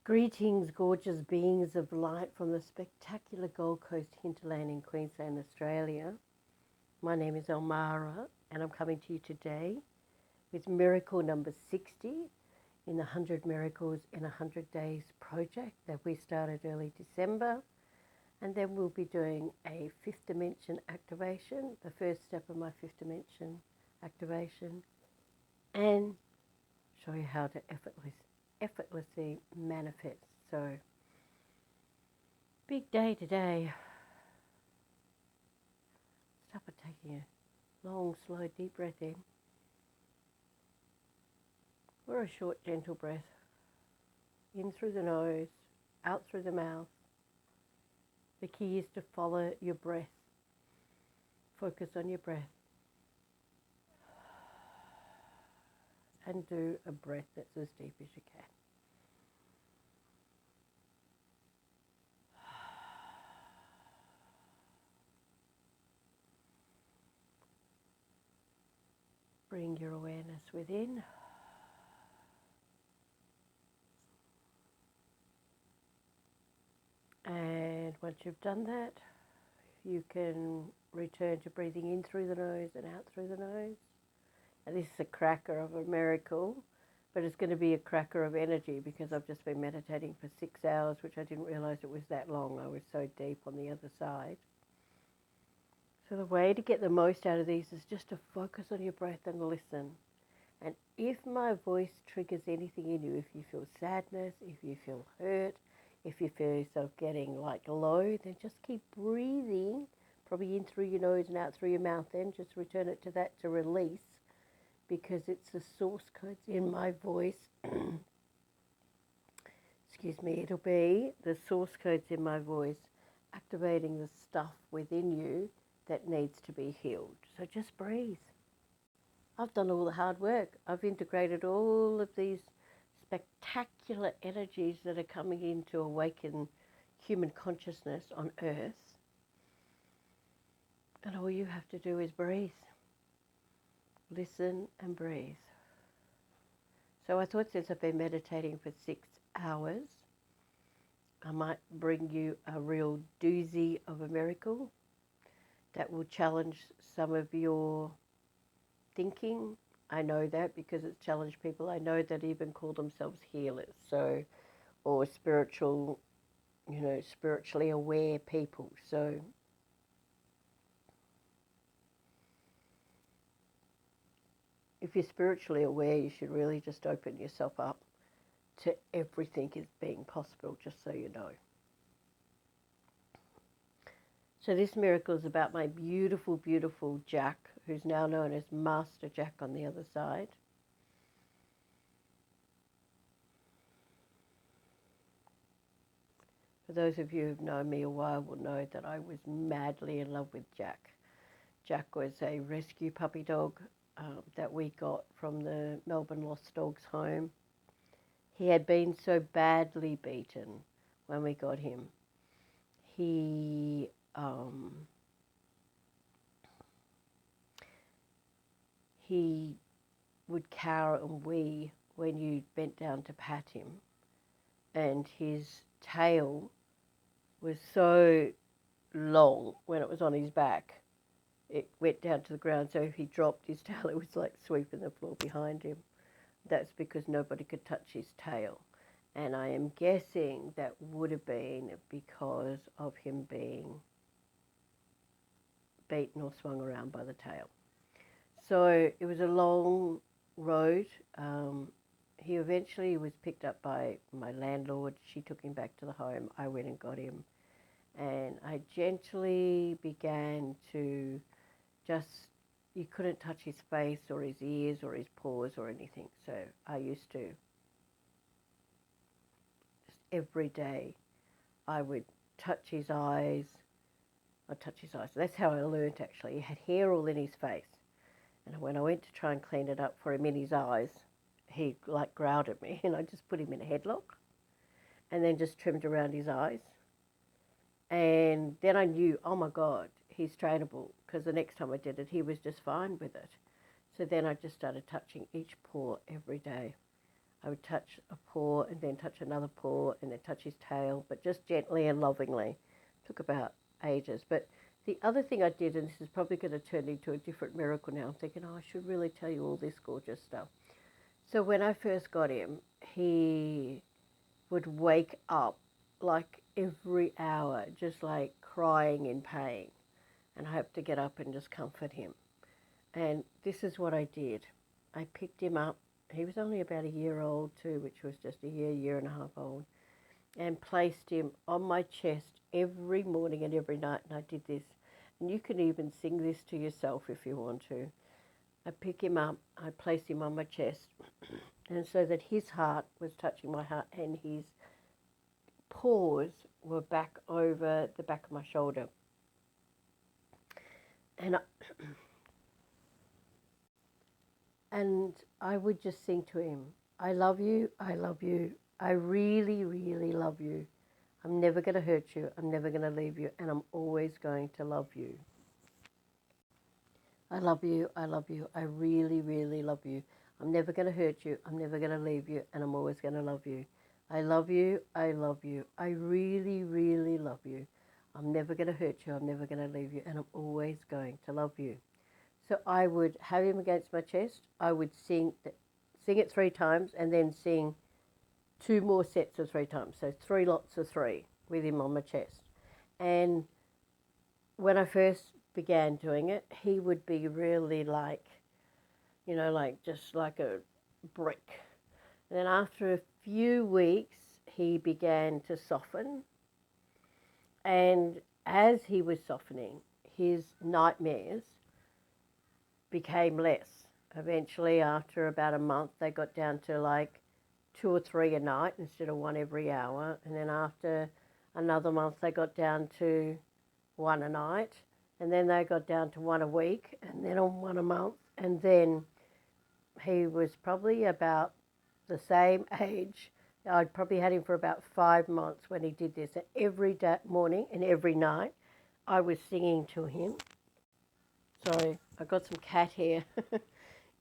Greetings, gorgeous beings of light from the spectacular Gold Coast hinterland in Queensland, Australia. My name is Elmara, and I'm coming to you today with miracle number 60 in the 100 Miracles in 100 Days project that we started early December. And then we'll be doing a fifth dimension activation, the first step of my fifth dimension activation, and show you how to effortlessly manifest. So, big day today. Start by taking a long, slow, deep breath in, or a short, gentle breath. In through the nose, out through the mouth. The key is to follow your breath. Focus on your breath. And do a breath that's as deep as you can. Bring your awareness within. And once you've done that, you can return to breathing in through the nose and out through the nose. And this is a cracker of a miracle, but it's going to be a cracker of energy because I've just been meditating for 6 hours, which I didn't realize it was that long. I was so deep on the other side. So the way to get the most out of these is just to focus on your breath and listen. And if my voice triggers anything in you, if you feel sadness, if you feel hurt, if you feel yourself getting like low, then just keep breathing, probably in through your nose and out through your mouth, then just return it to that to release, because it's the source codes in my voice. Excuse me, it'll be the source codes in my voice activating the stuff within you that needs to be healed. So just breathe. I've done all the hard work. I've integrated all of these spectacular energies that are coming in to awaken human consciousness on Earth. And all you have to do is breathe. Listen and breathe. So I thought, since I've been meditating for 6 hours, I might bring you a real doozy of a miracle that will challenge some of your thinking. I know that because it's challenged people I know that even call themselves healers, so, or spiritual, spiritually aware people. So if you're spiritually aware, you should really just open yourself up to everything as being possible, just so you know. So this miracle is about my beautiful, beautiful Jack, who's now known as Master Jack on the other side. For those of you who've known me a while will know that I was madly in love with Jack. Jack was a rescue puppy dog that we got from the Melbourne Lost Dogs home. He had been so badly beaten when we got him. He would cower and wee when you bent down to pat him, and his tail was so long when it was on his back, it went down to the ground, so if he dropped his tail, it was like sweeping the floor behind him. That's because nobody could touch his tail. And I am guessing that would have been because of him being beaten or swung around by the tail. So it was a long road. He eventually was picked up by my landlord. She took him back to the home. I went and got him. And I gently began to you couldn't touch his face or his ears or his paws or anything. So I used to, just every day, I would touch his eyes. That's how I learnt, actually. He had hair all in his face. And when I went to try and clean it up for him in his eyes, he like growled at me, and I just put him in a headlock and then just trimmed around his eyes. And then I knew, oh my God, he's trainable, because the next time I did it, he was just fine with it. So then I just started touching each paw every day. I would touch a paw and then touch another paw and then touch his tail, but just gently and lovingly. Took about ages. But the other thing I did, and this is probably going to turn into a different miracle now, I'm thinking, oh, I should really tell you all this gorgeous stuff. So when I first got him, he would wake up like every hour, just like crying in pain. And I had to get up and just comfort him. And this is what I did. I picked him up. He was only about a year old too, which was just a year and a half old, and placed him on my chest every morning and every night. And I did this. And you can even sing this to yourself if you want to. I pick him up, I place him on my chest, and so that his heart was touching my heart and his paws were back over the back of my shoulder. And I would just sing to him, I love you, I love you, I really, really love you. I'm never going to hurt you, I'm never going to leave you, and I'm always going to love you. I love you, I love you, I really, really love you. I'm never going to hurt you, I'm never going to leave you, and I'm always going to love you. I love you, I love you, I really, really love you. I'm never going to hurt you, I'm never going to leave you, and I'm always going to love you. So I would have him against my chest, I would sing it 3 times, and then sing 2 more sets of 3 times. So 3 lots of 3 with him on my chest. And when I first began doing it, he would be really like, like just like a brick. And then after a few weeks, he began to soften. And as he was softening, his nightmares became less. Eventually, after about a month, they got down to like 2 or 3 a night instead of 1 every hour. And then after another month, they got down to 1 a night. And then they got down to 1 a week, and then on 1 a month. And then he was probably about the same age. I'd probably had him for about 5 months when he did this. And every morning and every night, I was singing to him. Sorry, I got some cat hair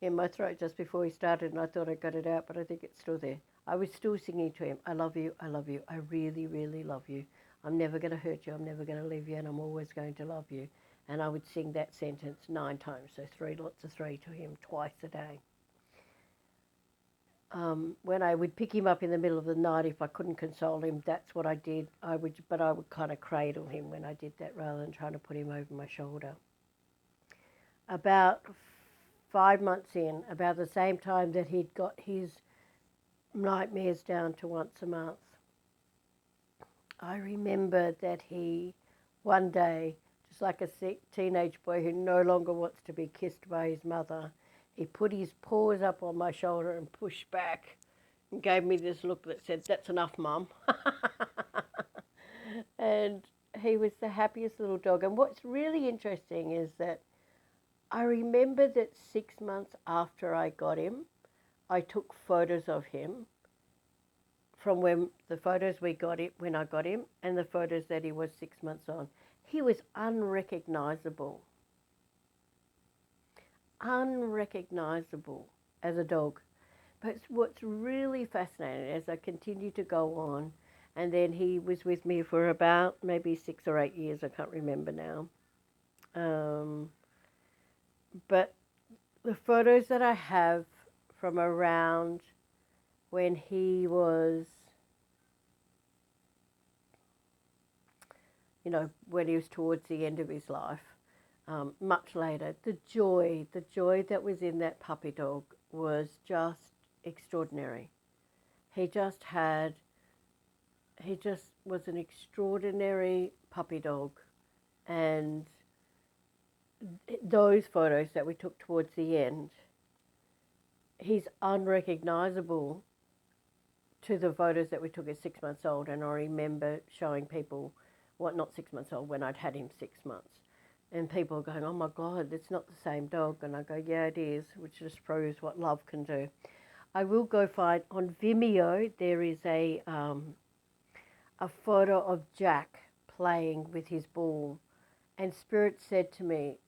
in my throat just before he started, and I thought I got it out, but I think it's still there. I was still singing to him, I love you, I love you, I really, really love you. I'm never going to hurt you, I'm never going to leave you, and I'm always going to love you. And I would sing that sentence 9 times, so 3 lots of 3 to him twice a day. When I would pick him up in the middle of the night, if I couldn't console him, that's what I did. But I would kind of cradle him when I did that rather than trying to put him over my shoulder. About 5 months in, about the same time that he'd got his nightmares down to once a month, I remember that he, one day, just like a teenage boy who no longer wants to be kissed by his mother, he put his paws up on my shoulder and pushed back and gave me this look that said, that's enough, Mum. And he was the happiest little dog. And what's really interesting is that I remember that 6 months after I got him, I took photos of him from when the photos we got it when I got him and the photos that he was 6 months on. He was unrecognizable. Unrecognizable as a dog. But what's really fascinating as I continue to go on, and then he was with me for about maybe 6 or 8 years, I can't remember now. But the photos that I have from around when he was, when he was towards the end of his life, much later, the joy that was in that puppy dog was just extraordinary. He just was an extraordinary puppy dog. And those photos that we took towards the end, he's unrecognizable to the photos that we took at 6 months old. And I remember showing people, not 6 months old, when I'd had him 6 months. And people going, oh my God, it's not the same dog. And I go, yeah, it is, which just proves what love can do. I will go find, on Vimeo, there is a photo of Jack playing with his ball. And Spirit said to me,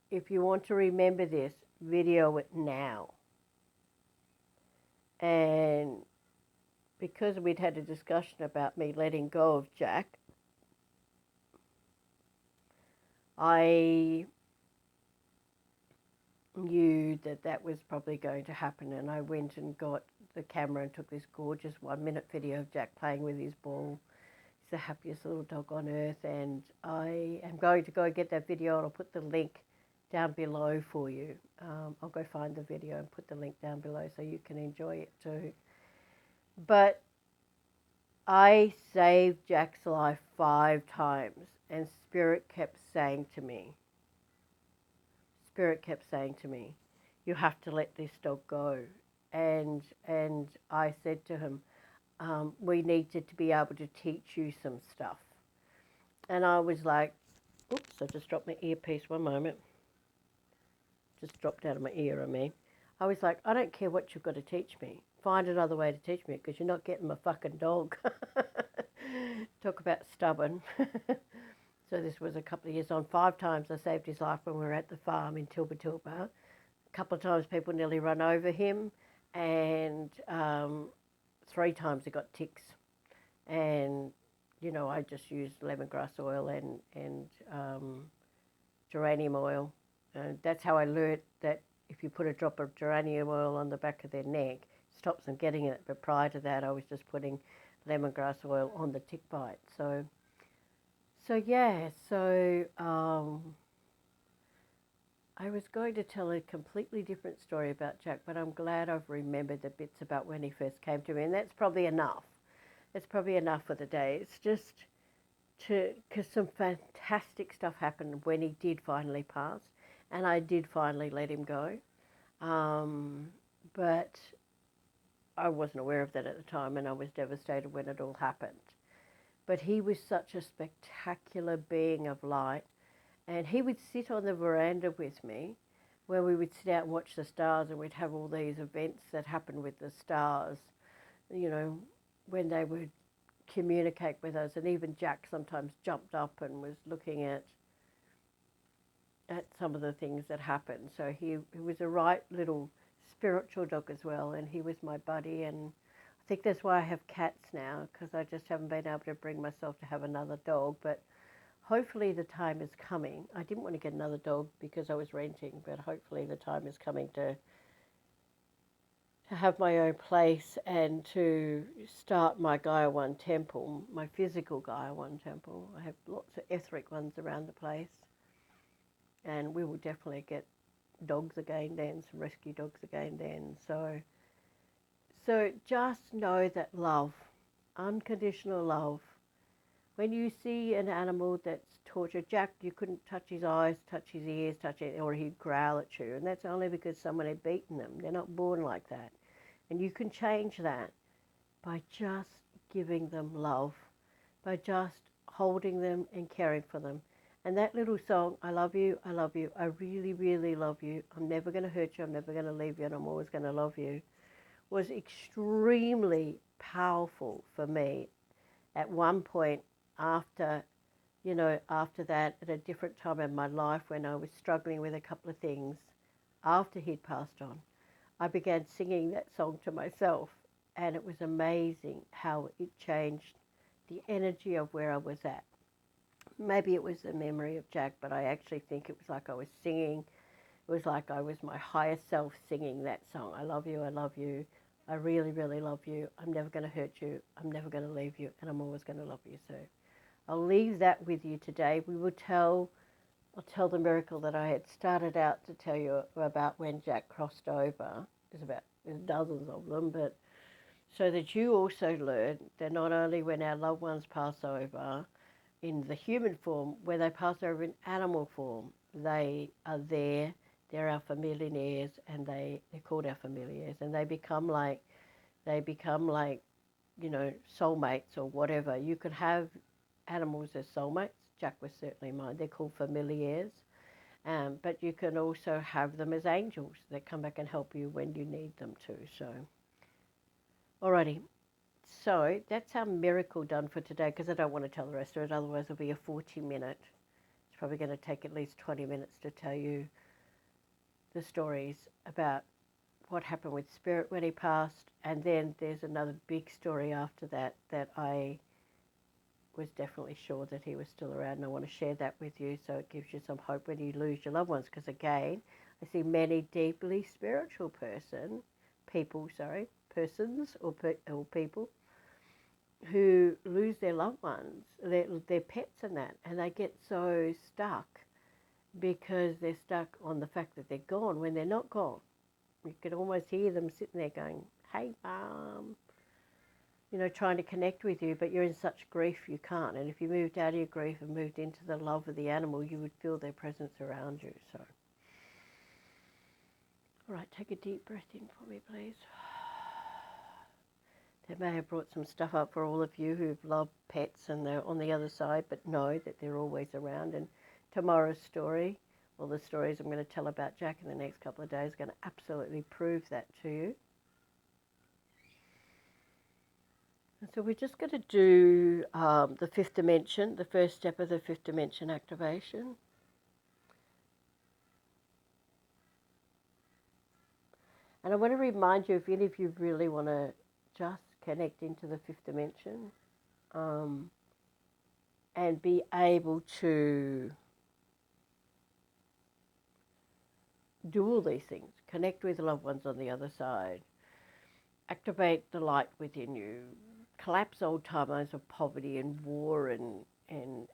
if you want to remember this, video it now. And because we'd had a discussion about me letting go of Jack, I knew that that was probably going to happen, and I went and got the camera and took this gorgeous 1 minute video of Jack playing with his ball. He's the happiest little dog on earth, and I am going to go get that video, and I'll put the link down below for you. I'll go find the video and put the link down below so you can enjoy it too. But I saved Jack's life 5 times, and Spirit kept saying to me, you have to let this dog go. And I said to him, we needed to be able to teach you some stuff. And I was like, oops, I just dropped my earpiece, 1 moment. Just dropped out of my ear, I mean. I was like, I don't care what you've got to teach me. Find another way to teach me, because you're not getting my fucking dog. Talk about stubborn. So this was a couple of years on. 5 times I saved his life when we were at the farm in Tilba. A couple of times people nearly run over him, and 3 times he got ticks. And, you know, I just used lemongrass oil and geranium oil. And that's how I learnt that if you put a drop of geranium oil on the back of their neck, it stops them getting it. But prior to that, I was just putting lemongrass oil on the tick bite. So I was going to tell a completely different story about Jack, but I'm glad I've remembered the bits about when he first came to me, and that's probably enough. It's probably enough for the day. It's just because some fantastic stuff happened when he did finally pass, and I did finally let him go. But I wasn't aware of that at the time, and I was devastated when it all happened. But he was such a spectacular being of light, and he would sit on the veranda with me where we would sit out and watch the stars, and we'd have all these events that happened with the stars, you know, when they would communicate with us. And even Jack sometimes jumped up and was looking at some of the things that happened. So he was a right little spiritual dog as well, and he was my buddy. And I think that's why I have cats now, because I just haven't been able to bring myself to have another dog. But hopefully the time is coming. I didn't want to get another dog because I was renting, but hopefully the time is coming to have my own place and to start my Gaia 1 temple, my physical Gaia 1 temple. I have lots of etheric ones around the place, and we will definitely get dogs again then, some rescue dogs again then. So just know that love, unconditional love. When you see an animal that's tortured, Jack, you couldn't touch his eyes, touch his ears, touch it, or he'd growl at you. And that's only because someone had beaten them. They're not born like that. And you can change that by just giving them love, by just holding them and caring for them. And that little song, I love you, I really, really love you, I'm never going to hurt you, I'm never going to leave you, and I'm always going to love you, was extremely powerful for me at one point after that, at a different time in my life when I was struggling with a couple of things after he'd passed on. I began singing that song to myself, and it was amazing how it changed the energy of where I was at. Maybe it was the memory of Jack, but I actually think it was like I was singing. It was like I was my higher self singing that song. I love you, I really, really love you. I'm never going to hurt you. I'm never going to leave you, and I'm always going to love you. So I'll leave that with you today. I'll tell the miracle that I had started out to tell you about when Jack crossed over. There's dozens of them, but so that you also learn that not only when our loved ones pass over in the human form, when they pass over in animal form, they are there. They're our familiars, and they're called our familiars, and they become like, you know, soulmates or whatever. You could have animals as soulmates. Jack was certainly mine. They're called familiars. But you can also have them as angels that come back and help you when you need them to. So, alrighty. So that's our miracle done for today, because I don't want to tell the rest of it. Otherwise, it'll be a 40-minute. It's probably going to take at least 20 minutes to tell you the stories about what happened with Spirit when he passed, and then there's another big story after that that I was definitely sure that he was still around, and I want to share that with you so it gives you some hope when you lose your loved ones, because again, I see many deeply spiritual persons or people who lose their loved ones, their pets and that, and they get so stuck because they're stuck on the fact that they're gone when they're not gone. You could almost hear them sitting there going, "Hey, Mum," trying to connect with you, but you're in such grief you can't. And if you moved out of your grief and moved into the love of the animal, you would feel their presence around you. So, all right, take a deep breath in for me, please. That may have brought some stuff up for all of you who've loved pets and they're on the other side, but know that they're always around. And tomorrow's story, well, the stories I'm going to tell about Jack in the next couple of days, are going to absolutely prove that to you. And so we're just going to do the fifth dimension, the first step of the fifth dimension activation. And I want to remind you, if any of you really want to just connect into the fifth dimension and be able to do all these things, connect with loved ones on the other side, activate the light within you, collapse old timelines of poverty and war and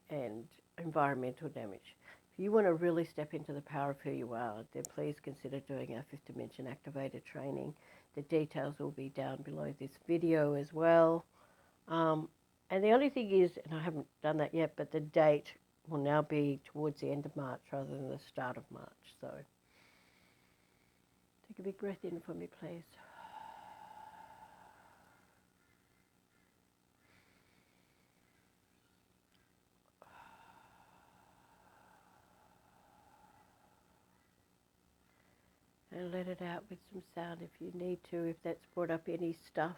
environmental damage. If you want to really step into the power of who you are, then please consider doing our fifth dimension activator training. The details will be down below this video as well. And the only thing is, and I haven't done that yet, but the date will now be towards the end of March rather than the start of March. So take a big breath in for me, please. And let it out with some sound if you need to, if that's brought up any stuff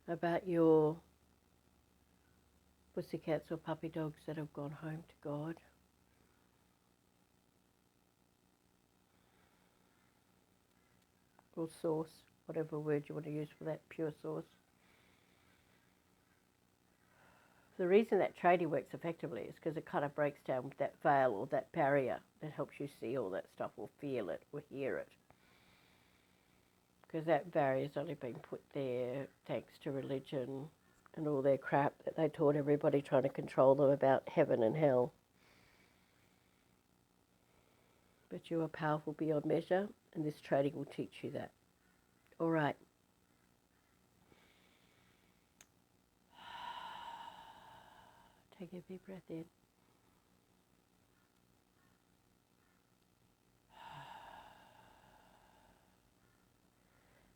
about your pussycats or puppy dogs that have gone home to God. Or source, whatever word you want to use for that, pure source. The reason that trading works effectively is because it kind of breaks down that veil or that barrier that helps you see all that stuff or feel it or hear it. Because that barrier's only been put there thanks to religion and all their crap that they taught everybody trying to control them about heaven and hell. But you are powerful beyond measure, and this trading will teach you that. All right. Take a deep breath in.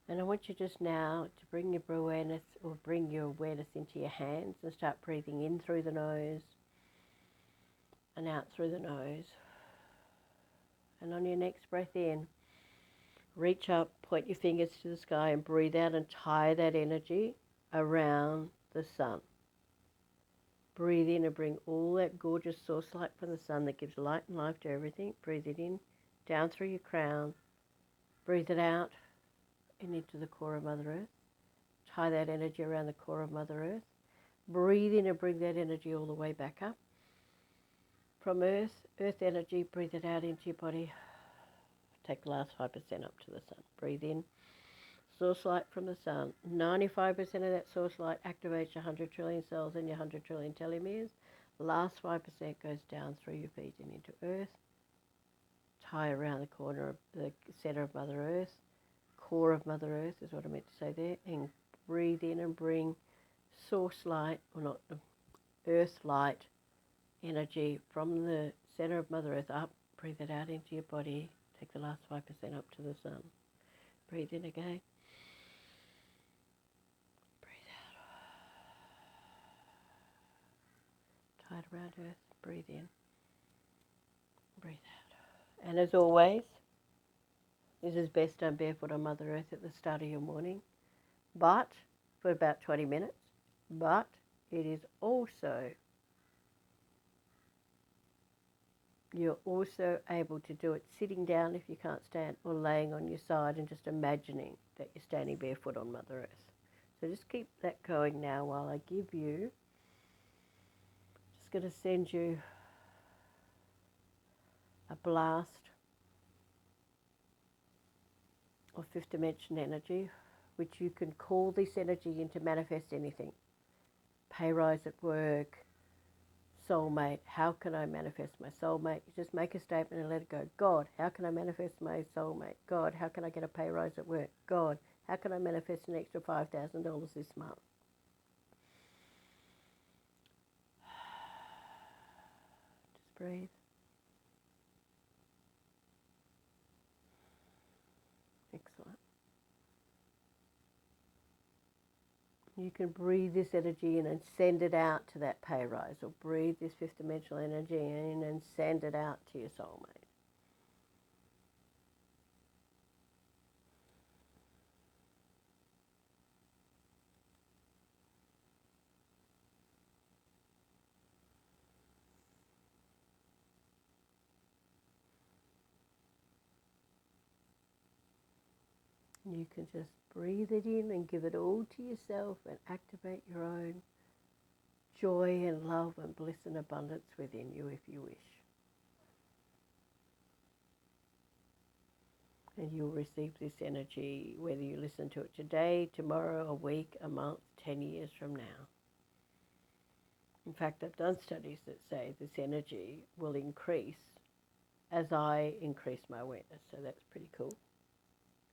And I want you just now to bring your awareness into your hands and start breathing in through the nose and out through the nose. And on your next breath in, reach up, point your fingers to the sky and breathe out and tie that energy around the sun. Breathe in and bring all that gorgeous source light from the sun that gives light and life to everything. Breathe it in, down through your crown. Breathe it out and into the core of Mother Earth. Tie that energy around the core of Mother Earth. Breathe in and bring that energy all the way back up. From Earth energy, breathe it out into your body. Take the last 5% up to the sun. Breathe in. Source light from the sun. 95% of that source light activates your 100 trillion cells and your 100 trillion telomeres. The last 5% goes down through your feet and into Earth. Tie around the corner of the center of Mother Earth. Core of Mother Earth is what I meant to say there. And breathe in and bring source light, or not, Earth light energy from the center of Mother Earth up. Breathe it out into your body. Take the last 5% up to the sun. Breathe in again. Breathe out. Tie it around Earth. Breathe in. Breathe out. And as always, this is best done barefoot on Mother Earth at the start of your morning, but for about 20 minutes. But it is also You're also able to do it sitting down if you can't stand, or laying on your side and just imagining that you're standing barefoot on Mother Earth. So just keep that going now while I give you, just going to send you a blast of fifth dimension energy, which you can call this energy in to manifest anything. Pay rise at work, soulmate. How can I manifest my soulmate? You just make a statement and let it go. God, how can I manifest my soulmate? God, how can I get a pay rise at work? God, how can I manifest an extra $5,000 this month? Just breathe. Excellent. You can breathe this energy in and send it out to that pay rise, or breathe this fifth dimensional energy in and send it out to your soulmate. You can just breathe it in and give it all to yourself and activate your own joy and love and bliss and abundance within you if you wish. And you'll receive this energy whether you listen to it today, tomorrow, a week, a month, 10 years from now. In fact, I've done studies that say this energy will increase as I increase my awareness, so that's pretty cool.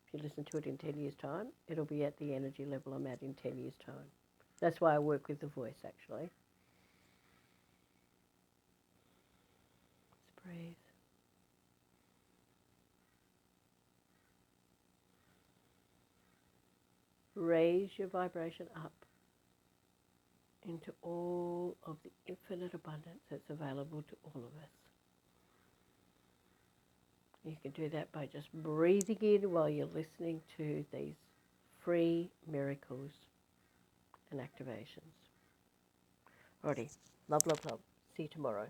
If you listen to it in 10 years' time, it'll be at the energy level I'm at in 10 years' time. That's why I work with the voice, actually. Let's breathe. Raise your vibration up into all of the infinite abundance that's available to all of us. You can do that by just breathing in while you're listening to these free miracles and activations. Alrighty, love, love, love. See you tomorrow.